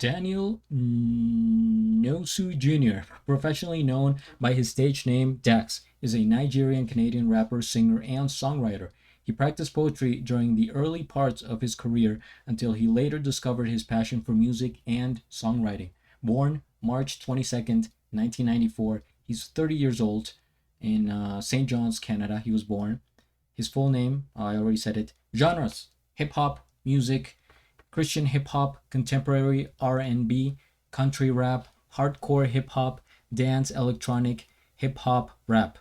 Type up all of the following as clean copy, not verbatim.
Daniel Nosu Jr., professionally known by his stage name Dax, is a Nigerian Canadian rapper, singer, and songwriter. He practiced poetry during the early parts of his career until he later discovered his passion for music and songwriting. Born March 22nd, 1994, he's 30 years old in St. John's, Canada. He was born. His full name, I already said it. Genres: hip hop, music, Christian hip hop, contemporary R&B, country rap, hardcore hip hop, dance, electronic, hip hop, rap.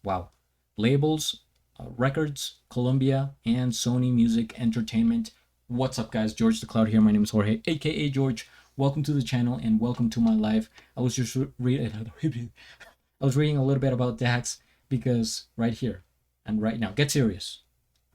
Wow. Labels: Records, Columbia, and Sony Music Entertainment. What's up, guys? George the Cloud here. My name is Jorge, aka George. Welcome to the channel and welcome to my life. I was just reading a little bit about Dax because right here and right now, get serious.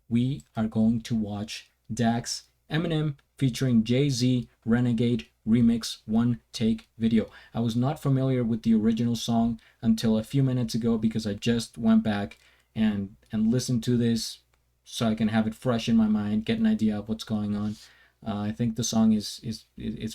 We are going to watch Dax Eminem featuring Jay-Z Renegade remix one take video. I was not familiar with the original song until a few minutes ago because I just went back and listened to this so I can have it fresh in my mind, get an idea of what's going on. I think the song is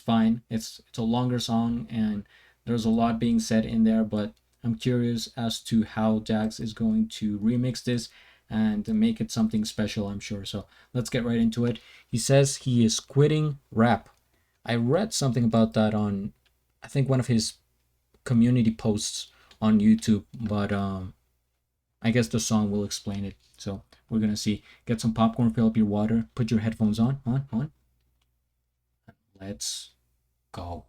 fine. It's a longer song and there's a lot being said in there, but I'm curious as to how Dax is going to remix this and make it something special, I'm sure. So let's get right into it. He says he is quitting rap. I read something about that on, I think, one of his community posts on YouTube, but I guess the song will explain it. So we're gonna see. Get some popcorn, fill up your water, put your headphones on. Let's go.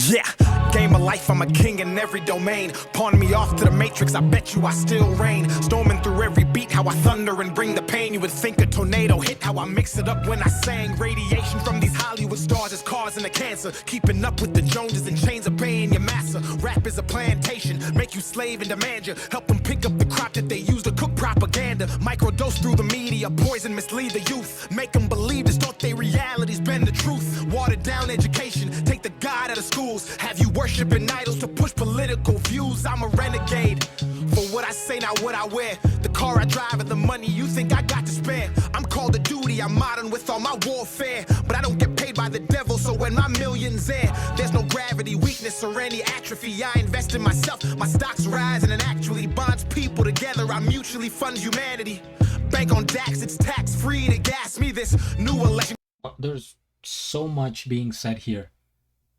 Yeah, game of life, I'm a king in every domain. Pawn me off to the matrix, I bet you I still reign. Storming through every beat, how I thunder and bring the pain. You would think a tornado hit, how I mix it up when I sang. Radiation from these Hollywood stars is causing the cancer. Keeping up with the Joneses and chains are paying your massa. Rap is a plantation, make you slave and demand you. Help them pick up the crop that they use to cook propaganda. Microdose through the media, poison, mislead the youth. Make them believe this, thought they reality's been the truth. Watered down education, take the God out of schools. Have you worshiping idols to push political views? I'm a renegade. For what I say, not what I wear. The car I drive and the money you think I got to spare. I'm called to duty, I'm modern with all my warfare. But I don't get paid by the devil, so when my million's there, there's no gravity, weakness, or any atrophy. I invest in myself, my stocks rise, and it actually bonds people together. I mutually fund humanity. Bank on Dax, it's tax-free to gas me this new election. There's so much being said here.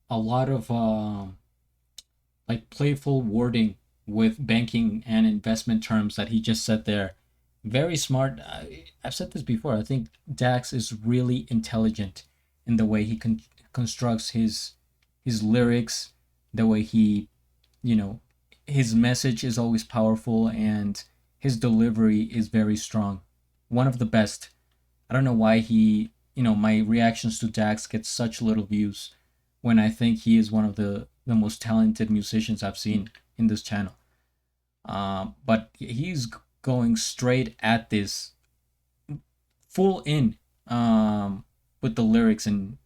A lot of like playful wording with banking and investment terms that he just said there. Very smart. I've said this before. I think Dax is really intelligent in the way he constructs his lyrics, the way he, his message is always powerful and his delivery is very strong. One of the best. I don't know why he, my reactions to Dax get such little views when I think he is one of the most talented musicians I've seen in this channel. But he's going straight at this, full in with the lyrics, and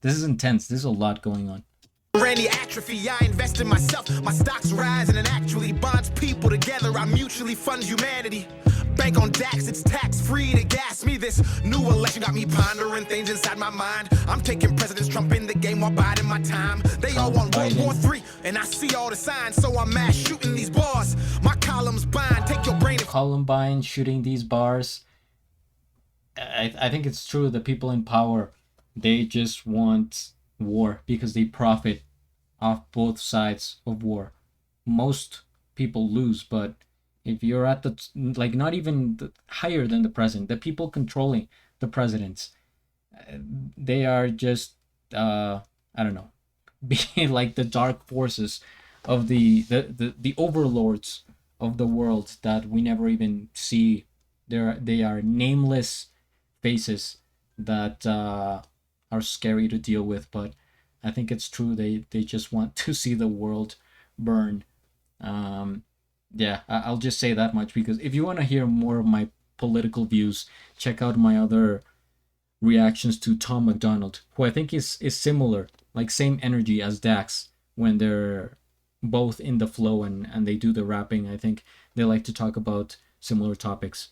this is intense. There's a lot going on. Any atrophy, I invest in myself. My stocks rise and it actually bonds people together. I mutually fund humanity. Bank on Dax, it's tax-free to gas me. This new election got me pondering things inside my mind. I'm taking President Trump in the game while biding my time. They all want World War III, and I see all the signs, so I'm mass shooting these bars. My columns bind, take your brain. Columbine shooting these bars. I think it's true. The people in power, they just want war because they profit off both sides of war. Most people lose, but if you're at the, not even higher than the president, the people controlling the presidents, they are just, I don't know, being like the dark forces of the overlords of the world that we never even see. They are nameless faces that are scary to deal with, but I think it's true. They just want to see the world burn. Yeah, I'll just say that much, because if you want to hear more of my political views, check out my other reactions to Tom McDonald, who I think is similar, like same energy as Dax when they're both in the flow and they do the rapping. I think they like to talk about similar topics.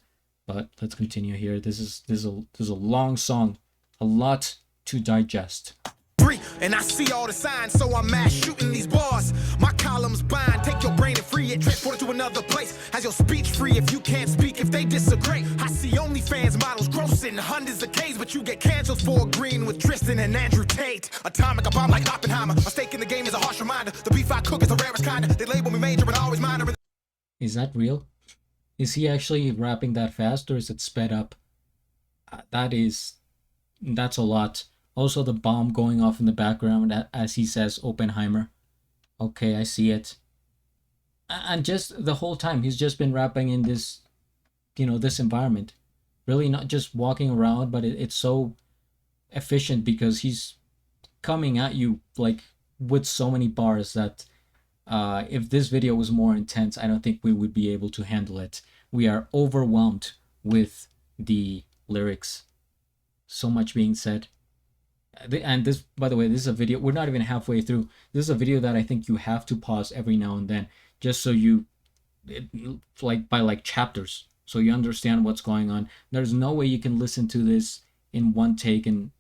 But let's continue here. This is a long song, a lot to digest. And I see all the signs, so I'm mass shooting these bars. My columns bind, take your brain and free it, transport it to another place. Has your speech free if you can't speak, if they disagree. I see OnlyFans models grossing hundreds of K's, but you get canceled for agreeing with Tristan and Andrew Tate. Atomic, a bomb like Oppenheimer. A stake in the game is a harsh reminder. The beef I cook is the rarest kind. They label me major, but always minor. Is that real? Is he actually rapping that fast, or is it sped up? That's a lot. Also, the bomb going off in the background as he says Oppenheimer. Okay, I see it. And just the whole time, he's just been rapping in this, this environment. Really not just walking around, but it's so efficient because he's coming at you like with so many bars that if this video was more intense, I don't think we would be able to handle it. We are overwhelmed with the lyrics. So much being said. And this, by the way, this is a video, we're not even halfway through. This is a video that I think you have to pause every now and then, just so by chapters, so you understand what's going on. There's no way you can listen to this in one take and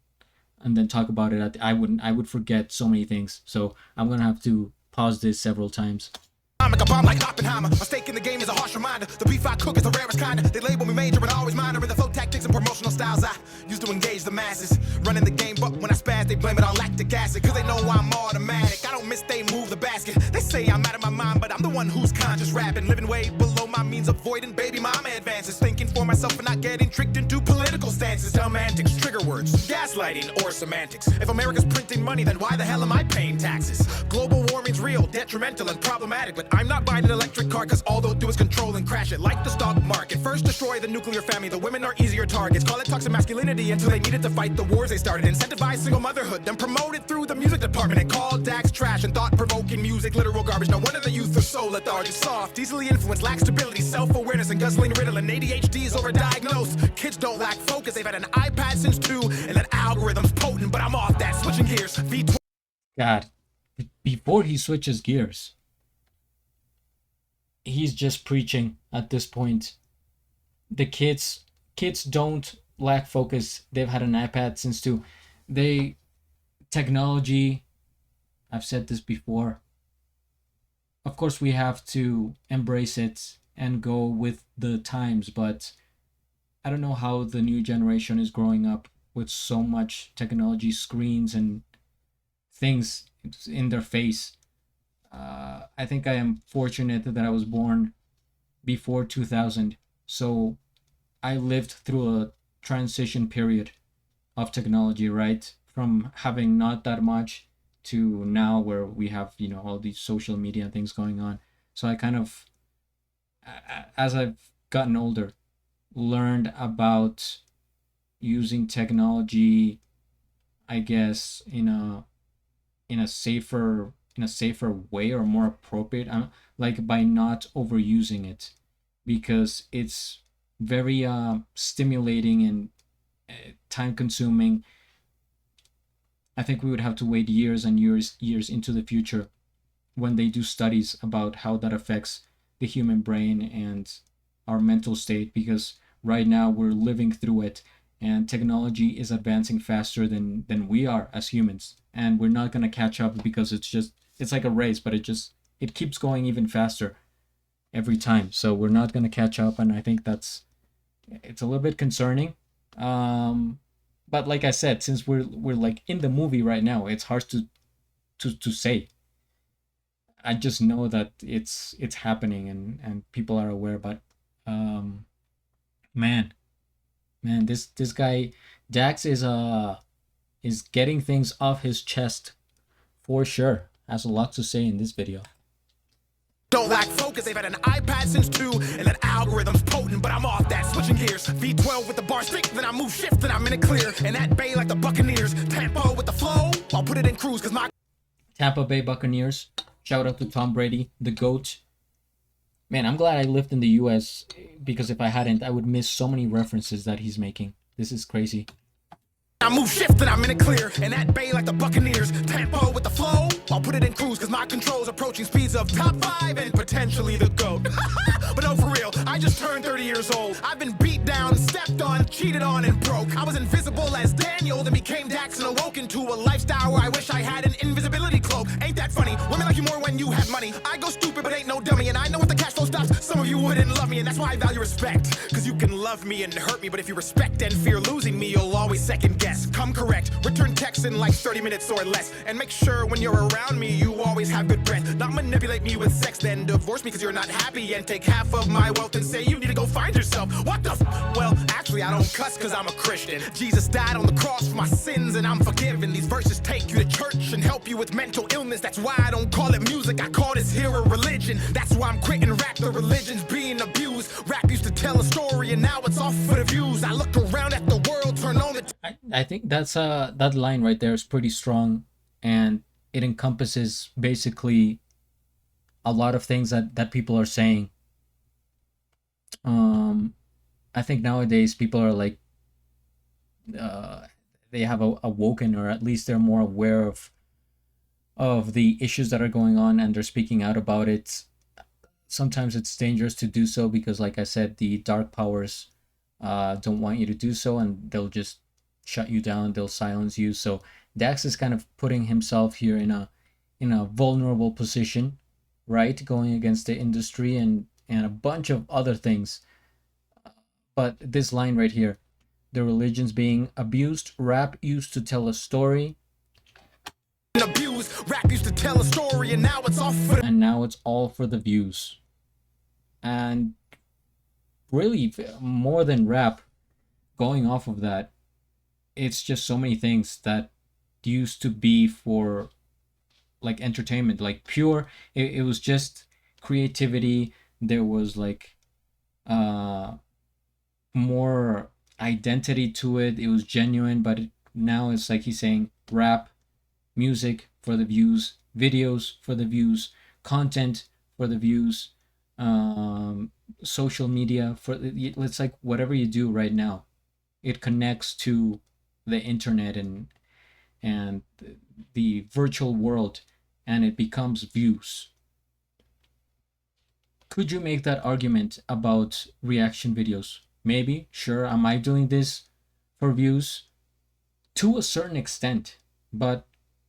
then talk about it. I would forget so many things. So I'm gonna have to pause this several times. I'm a bomb like Oppenheimer. A stake in the game is a harsh reminder. The beef I cook is the rarest kind. They label me major, but always minor. In the flow tactics and promotional styles I used to engage the masses. Running the game, but when I spaz, they blame it on lactic acid. Cause they know I'm automatic. I don't miss, they move the basket. They say I'm out of my mind, but I'm the one who's conscious rapping. Living way below my means, avoiding baby mama advances. Thinking for myself and not getting tricked into political stances. Dumb antics, trigger words, gaslighting, or semantics. If America's printing money, then why the hell am I paying taxes? Global warming's real, detrimental, and problematic. But I'm not buying an electric car, cause all they'll do is control and crash it. Like the stock market, first destroy the nuclear family. The women are easier targets. Call it toxic masculinity until they needed to fight the wars they started. Incentivize single motherhood, then promote it through the music department. And call Dax trash and thought-provoking music literal garbage. No wonder the youth are so lethargic, soft, easily influenced, lack stability, self-awareness, and guzzling Ritalin. ADHD is overdiagnosed. Kids don't lack focus. They've had an iPad since 2, and that algorithm's potent. But I'm off that, switching gears. V12. God, before he switches gears, he's just preaching at this point. The kids don't lack focus. They've had an iPad since 2. Technology, I've said this before. Of course, we have to embrace it and go with the times, but I don't know how the new generation is growing up with so much technology, screens and things in their face. I think I am fortunate that I was born before 2000, so I lived through a transition period of technology, right? From having not that much to now where we have, all these social media things going on. So I kind of, as I've gotten older, learned about using technology, I guess, in a safer way, or more appropriate, like by not overusing it, because it's very stimulating and time consuming. I think we would have to wait years and years into the future when they do studies about how that affects the human brain and our mental state, because right now we're living through it, and technology is advancing faster than we are as humans, and we're not going to catch up, because it's like a race, but it keeps going even faster every time. So we're not going to catch up, and I think it's a little bit concerning. But like I said, since we're like in the movie right now, it's hard to say. I just know that it's happening and people are aware. But man, this guy Dax is getting things off his chest for sure. Has a lot to say in this video. Don't lack focus, they've had an iPad since 2, and that algorithm's potent, but I'm off that, switching gears. V12 with the bar stick, then I move shift, then I'm in it clear. And that bay like the Buccaneers, tempo with the flow, I'll put it in cruise, cause my Tampa Bay Buccaneers, shout out to Tom Brady, the GOAT. Man, I'm glad I lived in the US, because if I hadn't, I would miss so many references that he's making. This is crazy. I move shift and I'm in it clear. And that bay like the Buccaneers. Tempo with the flow. I'll put it in cruise cause my control's approaching speeds of top 5 and potentially the GOAT. But no, for real, I just turned 30 years old. I've been beat down, stepped on, cheated on, and broke. I was invisible as Daniel, then became Dax and awoke into a lifestyle where I wish I had an invisibility cloak. Ain't that funny? Women like you more when you have money. I go stupid but ain't no dummy, and I know if the cash flow stops, some of you wouldn't love me, and that's why I value respect. Cause you can love me and hurt me, but if you respect and fear losing me, you'll always second guess. Come correct, return text in like 30 minutes or less, and make sure when you're around me, you always have good breath. Not manipulate me with sex, then divorce me cause you're not happy, and take half of my wealth and say you need to go find yourself. What the Well, actually I don't cuss cause I'm a Christian. Jesus died on the cross for my sins and I'm forgiven. These verses take you to church and help you with mental illness. That's why I don't call it music, I call this here a religion. That's why I'm quitting rap, the religion's being abused. Rap used to tell a story and now it's all for the views. I look around at the world, turn on the I think that's that line right there is pretty strong, and it encompasses basically a lot of things that people are saying. I think nowadays people are like they have awoken, or at least they're more aware of the issues that are going on, and they're speaking out about it. Sometimes it's dangerous to do so because, like I said, the dark powers don't want you to do so, and they'll just shut you down, they'll silence you. So Dax is kind of putting himself here in a vulnerable position, right, going against the industry and a bunch of other things. But this line right here, the religion's being abused, rap used to tell a story, abuse. Rap used to tell a story and now it's all for and now it's all for the views. And really, more than rap, going off of that, it's just so many things that used to be for like entertainment, like pure, it was just creativity. There was like more identity to it, it was genuine. But now it's like he's saying rap, music for the views, videos for the views, content for the views, social media for it's like whatever you do right now, it connects to the internet and the virtual world, and it becomes views. Could you make that argument about reaction videos? Maybe, sure. Am I doing this for views? To a certain extent, but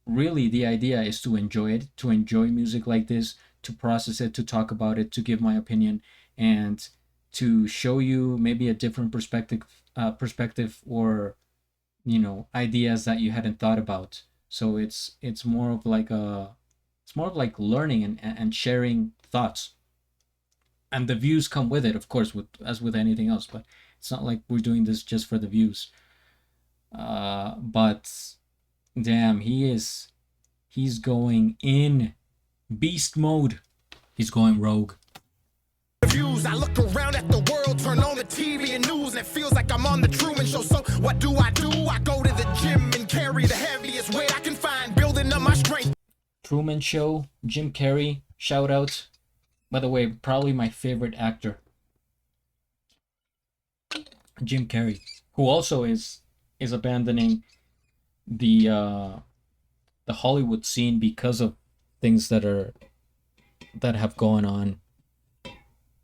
really the idea is to enjoy it, to enjoy music like this, to process it, to talk about it, to give my opinion, and to show you maybe a different perspective, or ideas that you hadn't thought about. So it's more of like learning and sharing thoughts, and the views come with it, of course, as with anything else. But it's not like we're doing this just for the views. But damn, he's going in beast mode. He's going rogue. views. I look around at the world, turn on the TV and news, and it feels like I'm on the Truman Show. So what do? I go to the gym and carry the heaviest weight I can find, building up my strength. Truman Show, Jim Carrey, shout out. By the way, probably my favorite actor, Jim Carrey, who also is abandoning the Hollywood scene because of things that have gone on.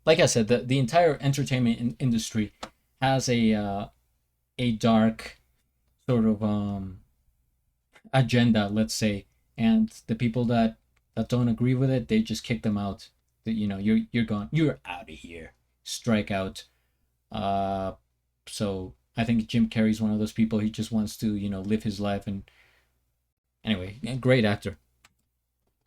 Like I said, the entire entertainment industry has a dark sort of agenda, let's say, and the people that don't agree with it, they just kick them out. You're gone, you're out of here, strike out. So I think Jim Carrey's one of those people. He just wants to live his life. And anyway, great actor.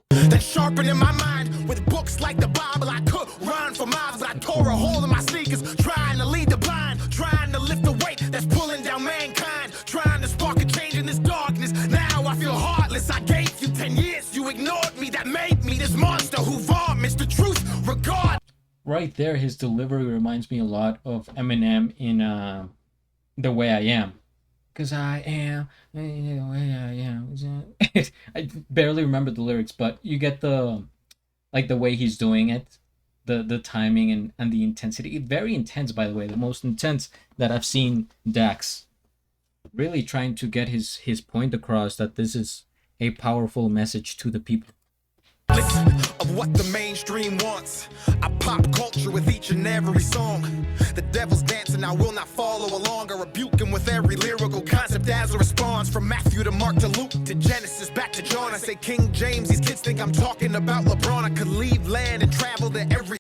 That's sharpening my mind with books like the Bible. I could run for miles, but I tore a hole in my sneakers, trying to lead the blind, trying to lift the weight that's pulling down mankind, trying to spark a change in this darkness. Now I feel heartless. I gave you 10 years, you ignored me. That made me this monster who vomits the truth. Regard. Right there, his delivery reminds me a lot of Eminem in The Way I Am. Because I am the way I am. I barely remember the lyrics, but you get the way he's doing it, the timing and the intensity. Very intense, by the way, the most intense that I've seen Dax really trying to get his point across that this is a powerful message to the people. Of what the mainstream wants. I pop culture with each and every song. The devil's dancing, I will not follow along. I rebuke him with every lyrical concept as a response. From Matthew to Mark to Luke to Genesis back to John. I say King James, these kids think I'm talking about LeBron. I could leave land and travel to every...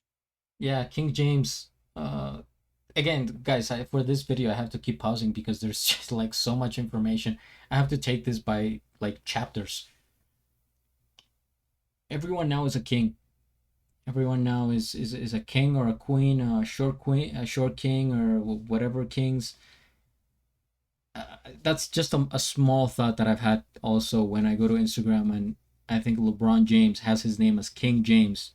Yeah, King James. Again, guys, for this video I have to keep pausing because there's just like so much information. I have to take this by like chapters. Everyone now is a king. Everyone now is a king or a queen, a short king, or whatever kings. That's just a small thought that I've had also when I go to Instagram and I think LeBron James has his name as King James.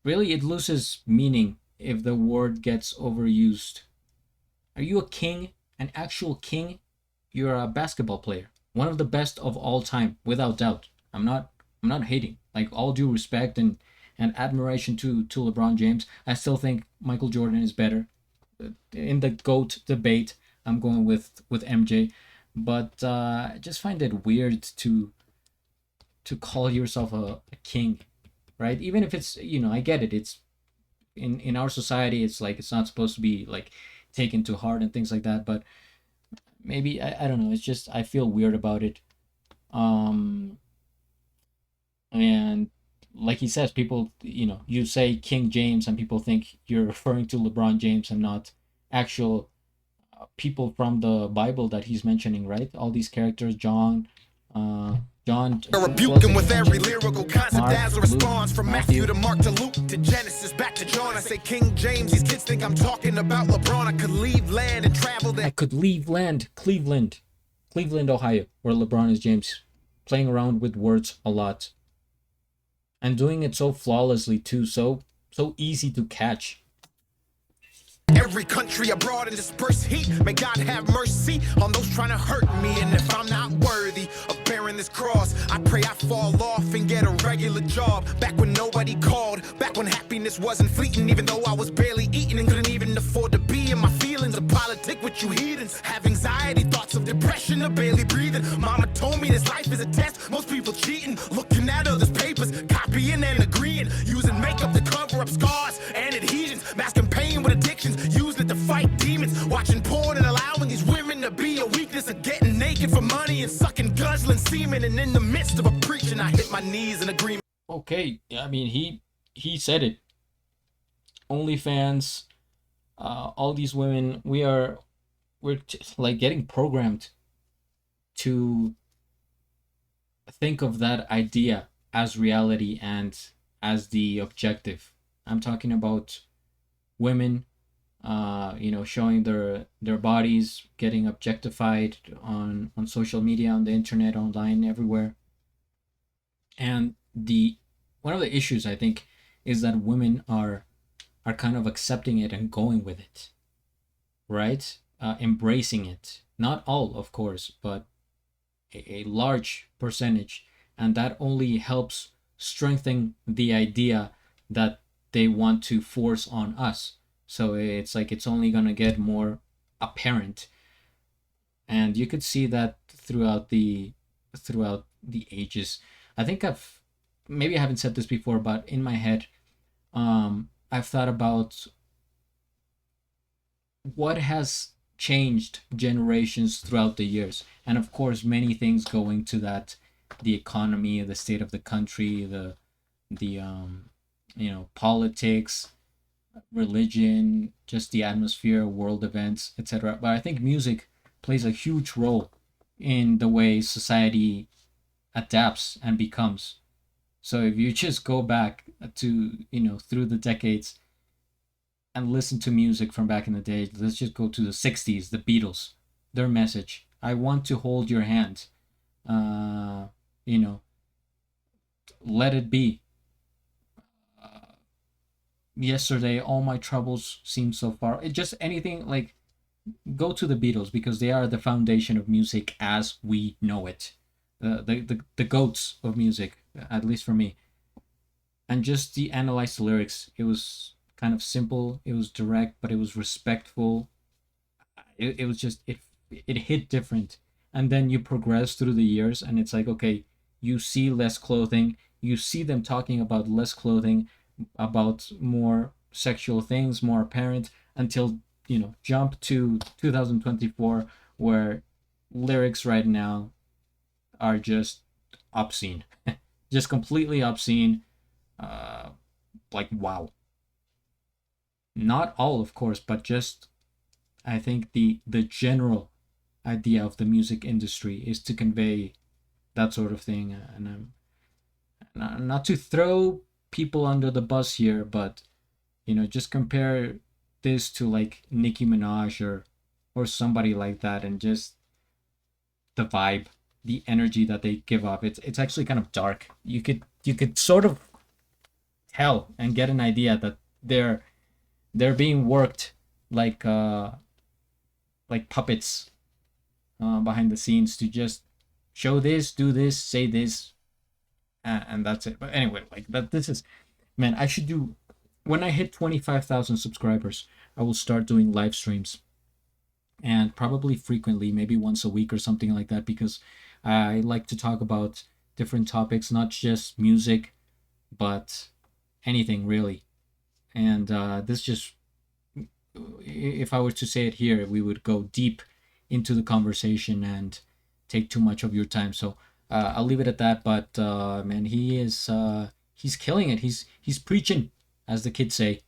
Really, it loses meaning if the word gets overused. Are you a king? An actual king? You're a basketball player, one of the best of all time, without doubt. I'm not hating. Like, all due respect and admiration to LeBron James, I still think Michael Jordan is better. In the GOAT debate, I'm going with MJ, but I just find it weird to call yourself a king, right? Even if it's, I get it. It's in our society, it's like it's not supposed to be like taken to heart and things like that. But maybe I don't know. It's just I feel weird about it. And like he says, people, you say King James and people think you're referring to LeBron James and not actual people from the Bible that he's mentioning, right? All these characters, John, rebuke him with every lyrical concept Mark, as a response. Luke, From Matthew to Mark to Luke to Genesis back to John. I say King James, these kids think I'm talking about LeBron. I could leave land and travel there. I could leave land, Cleveland, Ohio, where LeBron is James, playing around with words a lot. And doing it so flawlessly too, so easy to catch. Every country abroad and disperse heat. May God have mercy on those trying to hurt me. And if I'm not worthy of bearing this cross, I pray I fall off and get a regular job. Back when nobody called, back when happiness wasn't fleeting, even though I was barely eating and couldn't even afford to be in my feelings. A politic with you heathens, have anxiety, thoughts of depression, or barely breathing. Mama told me this life is a test, most people cheating, looking at others' papers, copying and agreeing, using makeup to cover up scars and adhesions, masking pain with addictions, using it to fight demons, watching porn and allowing these women to be a weakness, of getting naked for money and sucking guzzling semen. And in the midst of a preaching, I hit my knees in agreement. Okay, I mean, he said it. OnlyFans, all these women, we're like getting programmed to think of that idea as reality and as the objective. I'm talking about women, showing their bodies, getting objectified on social media, on the internet, online, everywhere. And one of the issues, I think, is that women are kind of accepting it and going with it, right? Embracing it. Not all, of course, but a large percentage. And that only helps strengthen the idea that they want to force on us. So it's like it's only going to get more apparent. And you could see that throughout the ages. I think maybe I haven't said this before, but in my head, I've thought about what has changed generations throughout the years. And of course, many things go into that: the economy, the state of the country, the politics, religion, just the atmosphere, world events, etc. But I think music plays a huge role in the way society adapts and becomes. So if you just go back to, through the decades and listen to music from back in the day, let's just go to the 60s, the Beatles, their message: I want to hold your hand. Let it be. Yesterday, all my troubles seem so far. It just anything like, go to the Beatles because they are the foundation of music as we know it. The goats of music, at least for me. And just analyze the lyrics. It was kind of simple. It was direct, but it was respectful. It was just, it it hit different. And then you progress through the years, and it's like, okay, you see less clothing, you see them talking about less clothing, about more sexual things, more apparent, until, jump to 2024, where lyrics right now are just obscene. Just completely obscene. uh like, wow. Not all, of course, but just, I think the general idea of the music industry is to convey that sort of thing. And not to throw people under the bus here, but just compare this to like Nicki Minaj or somebody like that, and just the vibe, the energy that they give off. It's actually kind of dark. You could sort of tell and get an idea that they're being worked like puppets behind the scenes to just show this, do this, say this, and that's it. But anyway, like that. This is, man. I should do, when I hit 25,000 subscribers. I will start doing live streams, and probably frequently, maybe once a week or something like that, because I like to talk about different topics, not just music, but anything really. And this just, if I were to say it here, we would go deep into the conversation and take too much of your time. So I'll leave it at that. But man, he's killing it. He's preaching, as the kids say.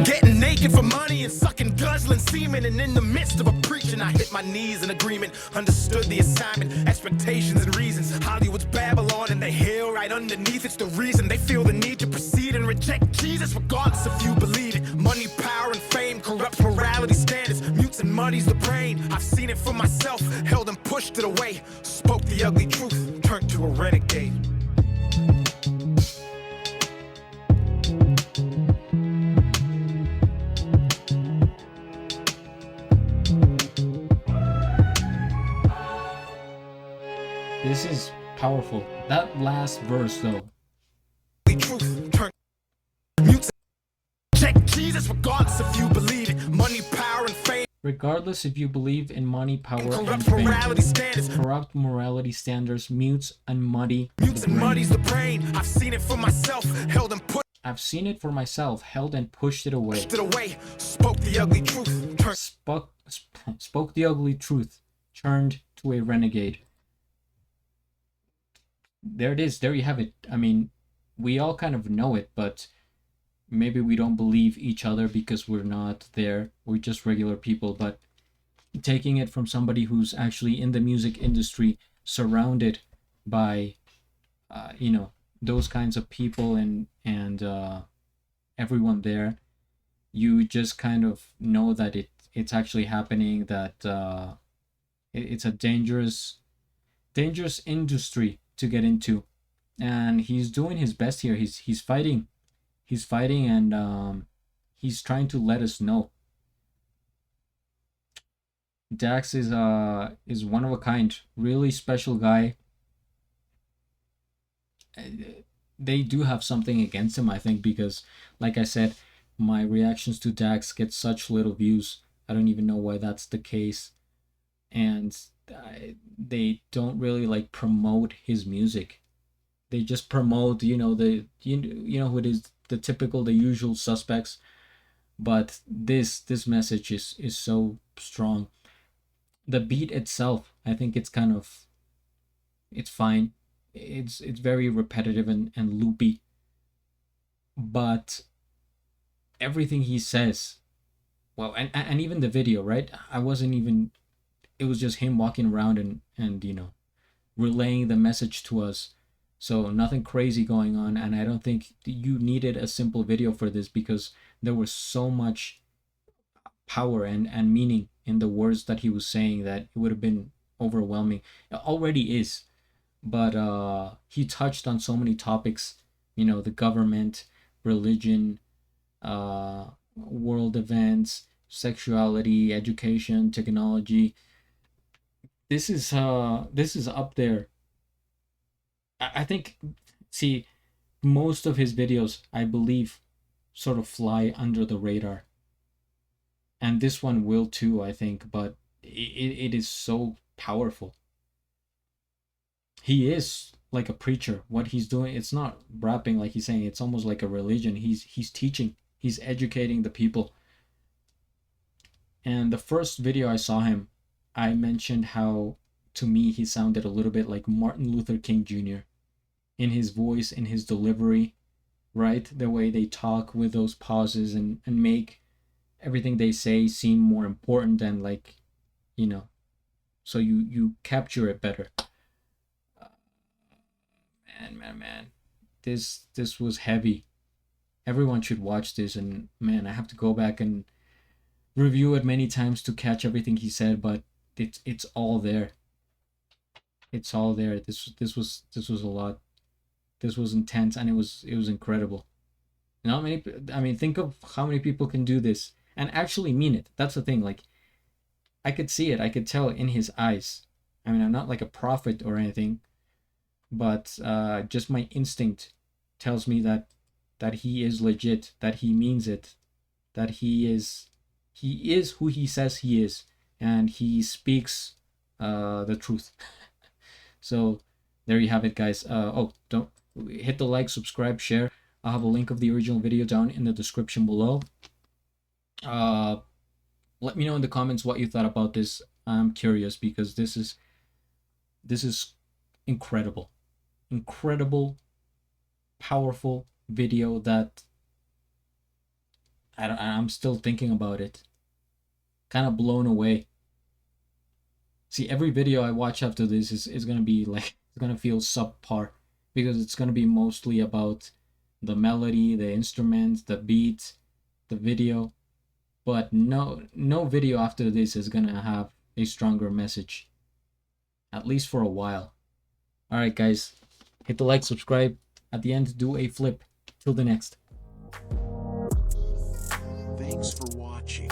Getting naked for money and sucking guzzling semen, and in the midst of a preaching, I hit my knees in agreement. Understood the assignment, expectations and reasons. Hollywood's Babylon and the hill right underneath. It's the reason they feel the need to proceed and reject Jesus, regardless if you believe it. Money, power, and fame corrupts morality standards, mutes and muddies the brain. I've seen it for myself, held and pushed it away. Spoke the ugly truth, turned to a renegade. This is powerful. That last verse, though. Truth, turn mutes. Check Jesus, regardless if you believe it. Money, power, and fame. Regardless if you believe in money, power, and Corrupt fame. morality standards. Corrupt morality standards mutes and muddy Mutes the and brain. muddies the brain. I've seen it for myself, held and pushed I've seen it for myself, held and pushed it away. it away. Spoke the ugly truth, turned Spoke the ugly truth, turned to a renegade. There it is. There you have it. I mean, we all kind of know it, but maybe we don't believe each other because we're not there. We're just regular people. But taking it from somebody who's actually in the music industry, surrounded by, those kinds of people and everyone there, you just kind of know that it's actually happening. That it's a dangerous industry to get into, and he's doing his best here. He's fighting, and he's trying to let us know. Dax is one of a kind, really special guy. They do have something against him, I think, because, like I said, my reactions to Dax get such little views. I don't even know why that's the case, and they don't really like promote his music. They just promote, who it is, the usual suspects. But this message is so strong. The beat itself, I think it's fine. It's very repetitive and loopy. But everything he says, well, and even the video, right? It was just him walking around and relaying the message to us. So nothing crazy going on, and I don't think you needed a simple video for this, because there was so much power and meaning in the words that he was saying that it would have been overwhelming. It already is, but he touched on so many topics, the government, religion, world events, sexuality, education, technology. This is up there. I think, see, most of his videos, I believe, sort of fly under the radar, and this one will too, I think. But it is so powerful. He is like a preacher. What he's doing, it's not rapping like he's saying, it's almost like a religion. He's teaching, he's educating the people. And the first video I saw him, I mentioned how to me he sounded a little bit like Martin Luther King Jr. in his voice, in his delivery, right? The way they talk with those pauses and make everything they say seem more important than, like, you know, so you capture it better. Man, this was heavy. Everyone should watch this, and man, I have to go back and review it many times to catch everything he said, but it's all there. It's all there. This was a lot. This was intense, and it was incredible. Not many. I mean, think of how many people can do this and actually mean it. That's the thing. Like, I could see it. I could tell in his eyes. I mean, I'm not like a prophet or anything, but just my instinct tells me that he is legit, that he means it, that he is who he says he is, and he speaks the truth. So there you have it, guys. Oh, don't hit the like, subscribe, share. I'll have a link of the original video down in the description below. Let me know in the comments what you thought about this. I'm curious, because this is incredible, powerful video that I'm still thinking about it, kind of blown away. See, every video I watch after this is gonna be like, it's gonna feel subpar, because it's gonna be mostly about the melody, the instruments, the beat, the video. But no video after this is gonna have a stronger message, at least for a while. All right, guys, hit the like, subscribe. At the end, do a flip. Till the next. Thanks for watching.